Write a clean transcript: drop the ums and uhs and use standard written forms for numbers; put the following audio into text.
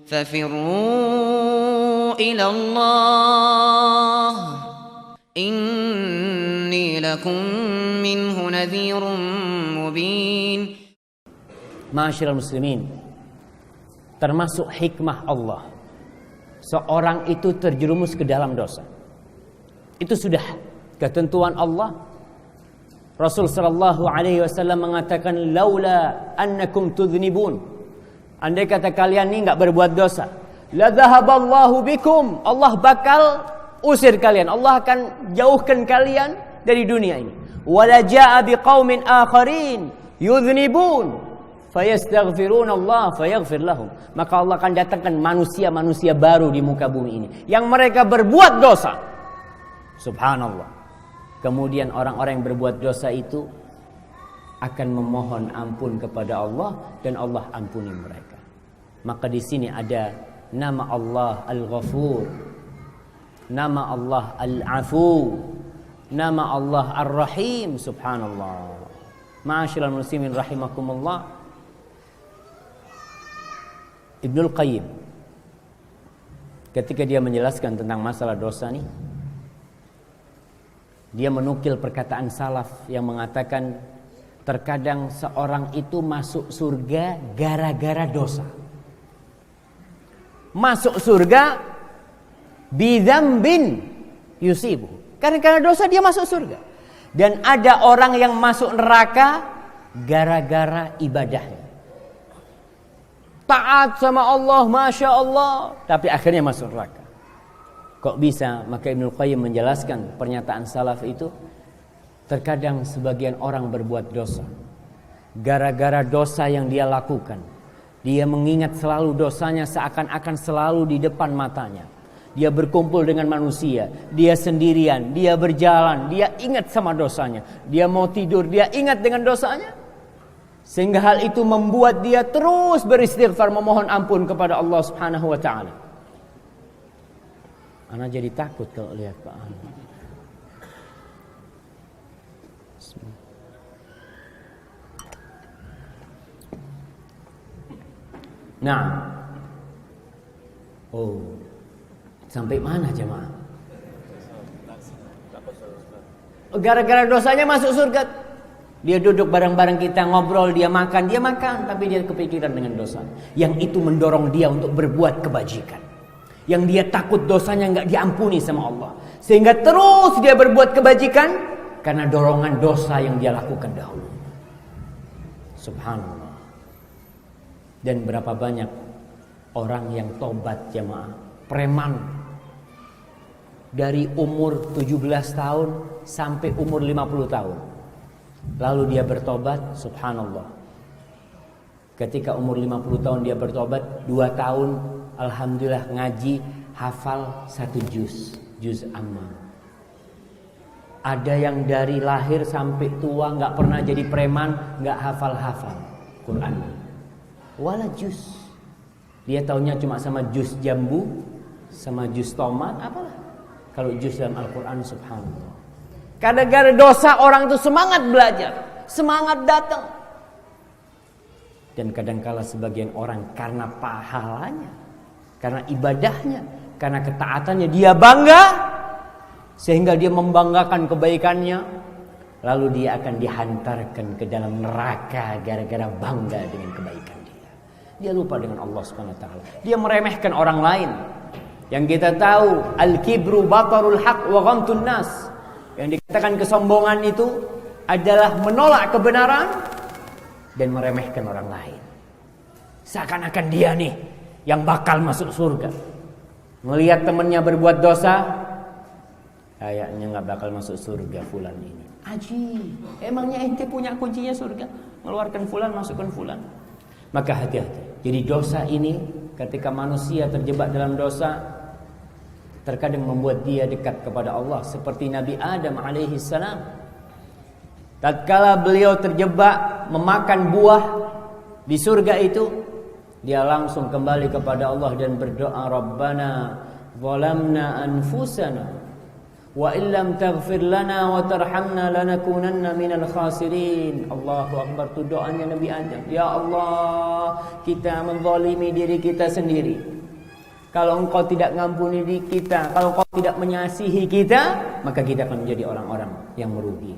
ففروا إلى الله إني لكم منه نذير مبين. Ma'asyiral muslimin, termasuk hikmah Allah, seorang itu terjerumus ke dalam dosa, itu sudah ketentuan Allah. Rasul sallallahu alaihi wasallam mengatakan, laula annakum tudznibun, andai kata kalian ini enggak berbuat dosa, la dhahaballahu bikum, Allah bakal usir kalian, Allah akan jauhkan kalian dari dunia ini. Wala jaa biqaumin akharin yudznibun fayastaghfiruna Allah fayaghfir lahum, maka Allah akan datangkan manusia-manusia baru di muka bumi ini yang mereka berbuat dosa. Subhanallah. Kemudian orang-orang yang berbuat dosa itu akan memohon ampun kepada Allah dan Allah ampuni mereka. Maka di sini ada nama Allah Al-Ghafur, nama Allah Al-Afu, nama Allah Ar-Rahim. Subhanallah. Ma'asyiral muslimin rahimakumullah. Ibnul Qayyim ketika dia menjelaskan tentang masalah dosa nih, dia menukil perkataan salaf yang mengatakan terkadang seorang itu masuk surga gara-gara dosa. Masuk surga bidzambin yusibu, karena dosa dia masuk surga. Dan ada orang yang masuk neraka gara-gara ibadahnya. Taat sama Allah, Masya Allah, tapi akhirnya masuk neraka. Kok bisa? Maka Ibnul Qayyim menjelaskan pernyataan salaf itu, terkadang sebagian orang berbuat dosa gara-gara dosa yang dia lakukan. Dia mengingat selalu dosanya seakan-akan selalu di depan matanya. Dia berkumpul dengan manusia, dia sendirian, dia berjalan, dia ingat sama dosanya. Dia mau tidur, dia ingat dengan dosanya. Sehingga hal itu membuat dia terus beristighfar, memohon ampun kepada Allah Subhanahu wa taala. Ana jadi takut kalau lihat Pak An. Nah. Oh. Sampai mana jemaah? Gara-gara dosanya masuk surga. Dia duduk bareng-bareng kita, ngobrol, dia makan, tapi dia kepikiran dengan dosa. Yang itu mendorong dia untuk berbuat kebajikan. Yang dia takut dosanya enggak diampuni sama Allah. Sehingga terus dia berbuat kebajikan karena dorongan dosa yang dia lakukan dahulu. Subhanallah. Dan berapa banyak orang yang tobat jemaah, preman. Dari umur 17 tahun sampai umur 50 tahun. Lalu dia bertobat, subhanallah. Ketika umur 50 tahun dia bertobat, 2 tahun alhamdulillah ngaji, hafal 1 juz amma. Ada yang dari lahir sampai tua enggak pernah jadi preman, enggak hafal-hafal Quran. Wala juz. Dia taunya cuma sama juz jambu, sama juz tomat, apalah. Kalau juz dalam Al-Quran, subhanallah. Gara-gara dosa orang itu semangat belajar, semangat datang. Dan kadangkala sebagian orang karena pahalanya, karena ibadahnya, karena ketaatannya dia bangga, sehingga dia membanggakan kebaikannya, lalu dia akan dihantarkan ke dalam neraka gara-gara bangga dengan kebaikan dia. Dia lupa dengan Allah Subhanahu wa taala. Dia meremehkan orang lain. Yang kita tahu, al-kibru batarul haq wa ghamtun nas. Yang dikatakan kesombongan itu adalah menolak kebenaran dan meremehkan orang lain. Seakan-akan dia nih yang bakal masuk surga. Melihat temannya berbuat dosa, kayaknya gak bakal masuk surga fulan ini. Aji, emangnya ente punya kuncinya surga? Mengeluarkan fulan, masukkan fulan. Maka hati-hati. Jadi dosa ini ketika manusia terjebak dalam dosa, terkadang membuat dia dekat kepada Allah. Seperti Nabi Adam alaihi salam. Tatkala beliau terjebak memakan buah di surga itu, dia langsung kembali kepada Allah dan berdoa, Rabbana zalamna anfusana wa illam taghfir lana wa tarhamna lanakunanna minal khasirin. Allahu Akbar. Itu doanya Nabi Adam. Ya Allah, kita menzalimi diri kita sendiri. Kalau engkau tidak ngampuni di kita, kalau engkau tidak mengasihi kita, maka kita akan menjadi orang-orang yang merugi.